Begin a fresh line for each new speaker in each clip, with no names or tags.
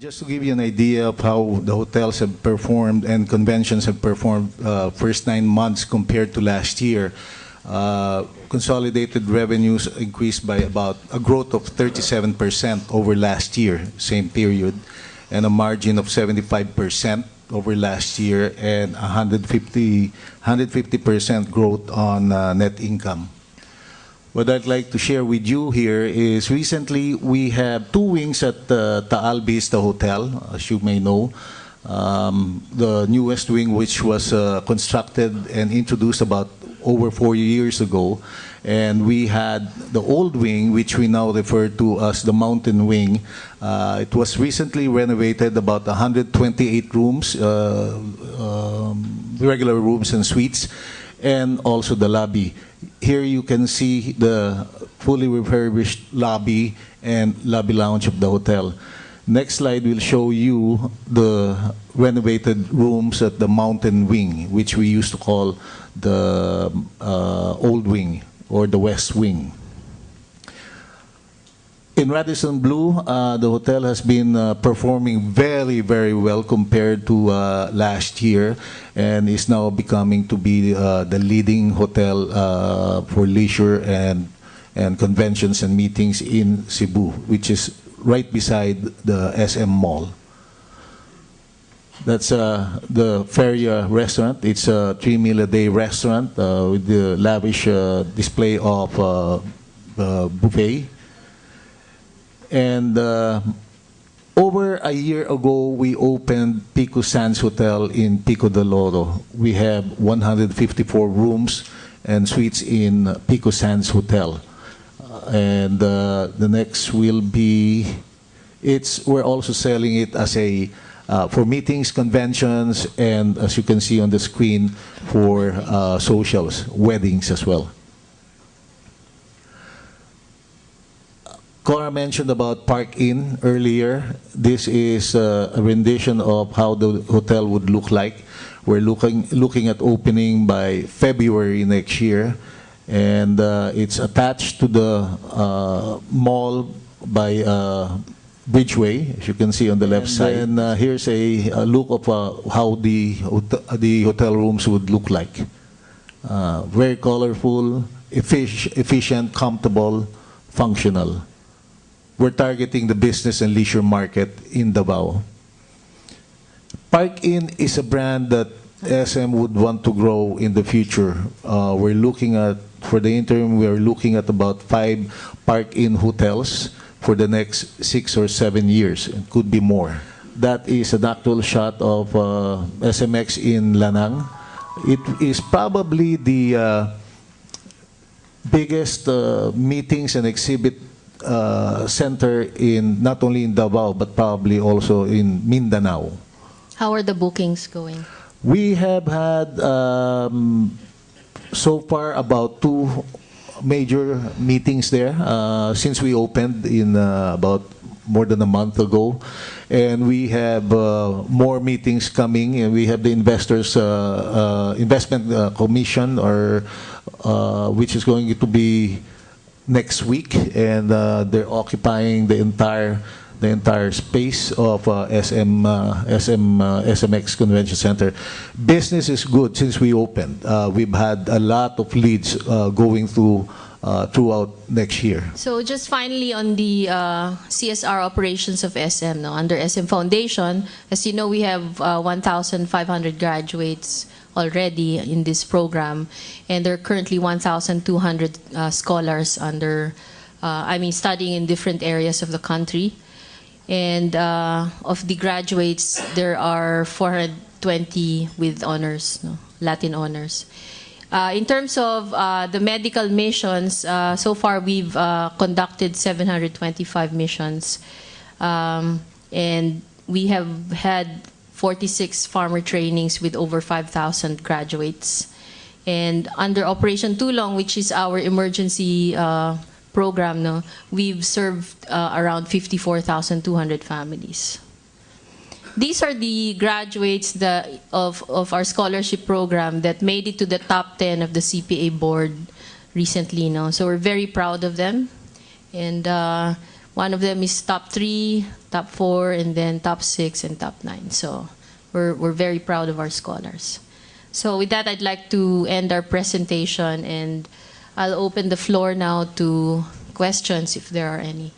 Just to give you an idea of how the hotels have performed and conventions have performed first 9 months compared to last year, consolidated revenues increased by about a growth of 37% over last year, same period, and a margin of 75% over last year, and 150% growth on net income. What I'd like to share with you here is recently we have 2 wings at Taal Vista Hotel, as you may know. The newest wing, which was constructed and introduced about over 4 years ago. And we had the old wing, which we now refer to as the Mountain Wing. It was recently renovated, about 128 rooms, regular rooms and suites, and also the lobby. Here you can see the fully refurbished lobby and lobby lounge of the hotel. Next slide will show you the renovated rooms at the Mountain Wing, which we used to call the Old Wing or the West Wing. In Radisson Blu, the hotel has been performing very, very well compared to last year, and is now becoming to be the leading hotel for leisure and conventions and meetings in Cebu, which is right beside the SM Mall. That's the Feria restaurant. It's a 3-meal-a-day restaurant with the lavish display of buffet. And over a year ago, we opened Pico Sands Hotel in Pico del Oro. We have 154 rooms and suites in Pico Sands Hotel. And the next will be, we're also selling it as a, for meetings, conventions, and as you can see on the screen, for socials, weddings as well. Cora mentioned about Park Inn earlier. This is a rendition of how the hotel would look like. We're looking at opening by February next year, and it's attached to the mall by Bridgeway, as you can see on the left side. And here's a look of how the hotel rooms would look like. Very colorful, efficient, comfortable, functional. We're targeting the business and leisure market in Davao. Park Inn is a brand that SM would want to grow in the future. We're looking at, for the interim, we're looking at about 5 Park Inn hotels for the next 6 or 7 years. It could be more. That is an actual shot of SMX in Lanang. It is probably the biggest meetings and exhibit center in not only in Davao but probably also in Mindanao.
How are the bookings going?
We have had so far about 2 major meetings there since we opened in about more than a month ago, and we have more meetings coming, and we have the investors investment commission, or which is going to be next week, and they're occupying the entire space of SMX Convention Center. Business is good since we opened. We've had a lot of leads going through throughout next year.
So just finally on the CSR operations of SM, no, under SM Foundation, as you know, we have 1,500 graduates already in this program, and there are currently 1,200 scholars under, studying in different areas of the country. And of the graduates, there are 420 with honors, no, Latin honors. In terms of the medical missions, so far we've conducted 725 missions, and we have had 46 farmer trainings with over 5,000 graduates. And under Operation Tulong, which is our emergency program, no, we've served around 54,200 families. These are the graduates of our scholarship program that made it to the top 10 of the CPA board recently. No? So we're very proud of them. And One of them is top 3, top 4, and then top 6 and top 9. So we're very proud of our scholars. So with that, I'd like to end our presentation, and I'll open the floor now to questions if there are any.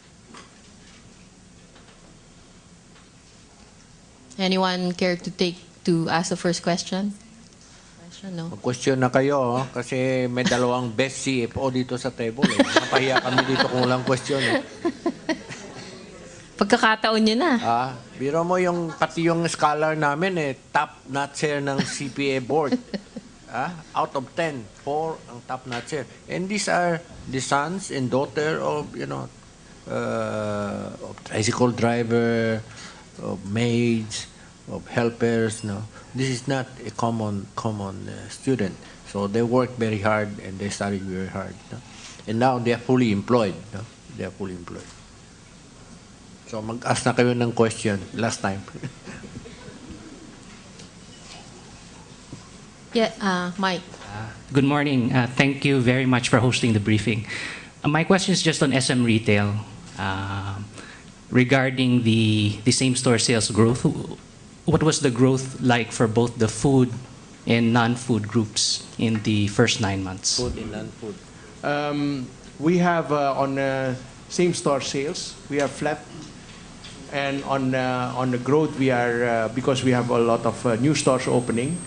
Anyone care to ask the first question? No.
Mag-question na kayo, kasi may dalawang best CFO dito sa table. Napahiya kami dito kung walang question.
Pagkakataon nyo na.
Biro mo pati yung scholar namin, top notcher ng CPA board. Out of 10, 4 ang top notcher. And these are the sons and daughter of, of tricycle driver, of maids, of helpers. No, this is not a common student. So they work very hard and they study very hard. No? And now they are fully employed. No? They are fully employed. So mag-ask na kayo ng question last time.
Yeah, Mike.
Good morning. Thank you very much for hosting the briefing. My question is just on SM Retail. Regarding the same-store sales growth, what was the growth like for both the food and non-food groups in the first 9 months?
Food and non-food.
We have on same-store sales, we are flat. And on the growth, we are, because we have a lot of new stores opening,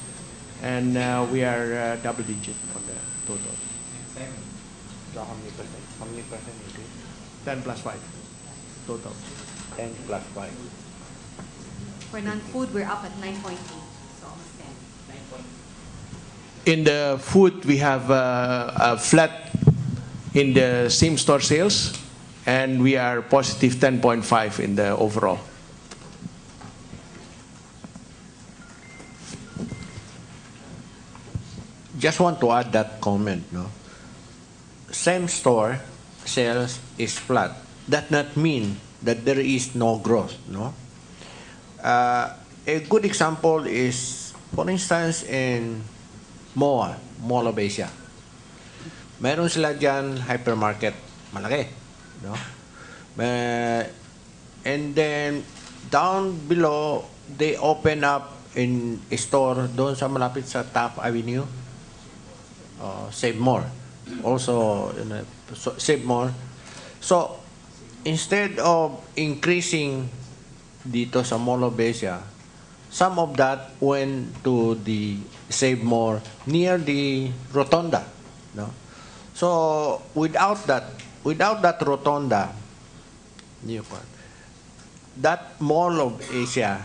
and we are double-digit on the total.
So how many percent? How many percent is it?
10 plus 5 total.
10 plus 5.
For non-food, we're up at 9.8, so almost 10.
In the food, we have a flat in the same-store sales, and we are positive 10.5 in the overall.
Just want to add that comment. No, same store sales is flat. That not mean that there is no growth. No, a good example is, for instance, in Mall of Asia. Meron sila dyan hypermarket, malaki. No? And then down below, they open up in a store doon sa malapit sa Taft Avenue. Save More. Also, Save More. So, instead of increasing dito sa Mall of Asia, some of that went to the Save More near the Rotonda. No? So, without that Rotonda, that Mall of Asia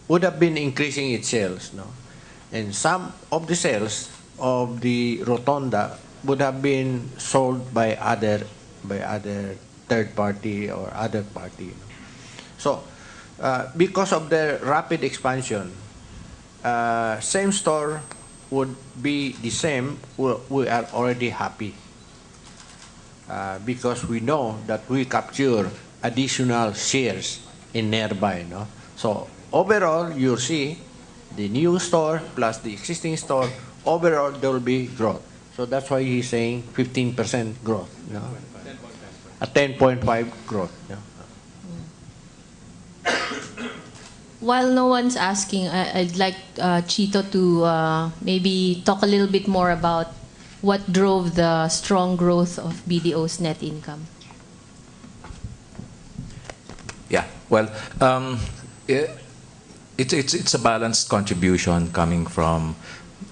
would have been increasing its sales. No? And some of the sales of the Rotonda would have been sold by other third party or other party. So, because of the rapid expansion, same store would be the same. We are already happy because we know that we capture additional shares in nearby. No? So overall, you see the new store plus the existing store. Overall, there will be growth. So that's why he's saying 15% growth. You know? A 10.5 growth. Yeah.
While no one's asking, I'd like Chito to maybe talk a little bit more about what drove the strong growth of BDO's net income.
Yeah, well, it's a balanced contribution coming from,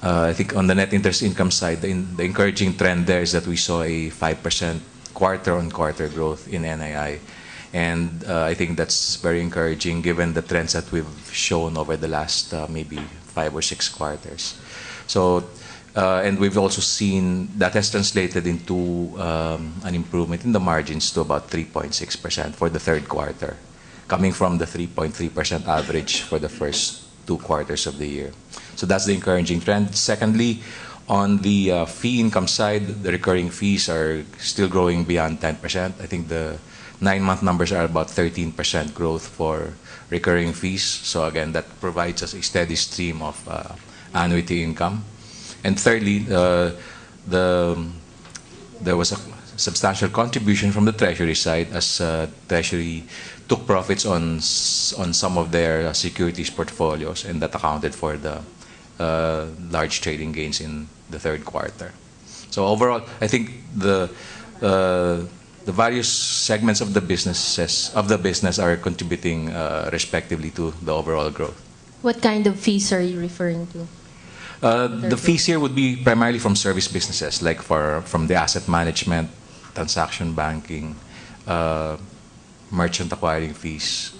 I think on the net interest income side, the encouraging trend there is that we saw a 5% quarter-on-quarter growth in NII. And I think that's very encouraging given the trends that we've shown over the last maybe 5 or 6 quarters. So, and we've also seen that has translated into an improvement in the margins to about 3.6% for the third quarter, coming from the 3.3% average for the first 2 quarters of the year. So that's the encouraging trend. Secondly, on the fee income side, the recurring fees are still growing beyond 10%. I think the 9-month numbers are about 13% growth for recurring fees. So again, that provides us a steady stream of annuity income. And thirdly, there was substantial contribution from the treasury side, as treasury took profits on some of their securities portfolios, and that accounted for the large trading gains in the third quarter. So overall, I think the various segments of the business are contributing respectively to the overall growth.
What kind of fees are you referring to?
The fees here would be primarily from service businesses, like from the asset management, transaction banking, merchant acquiring fees,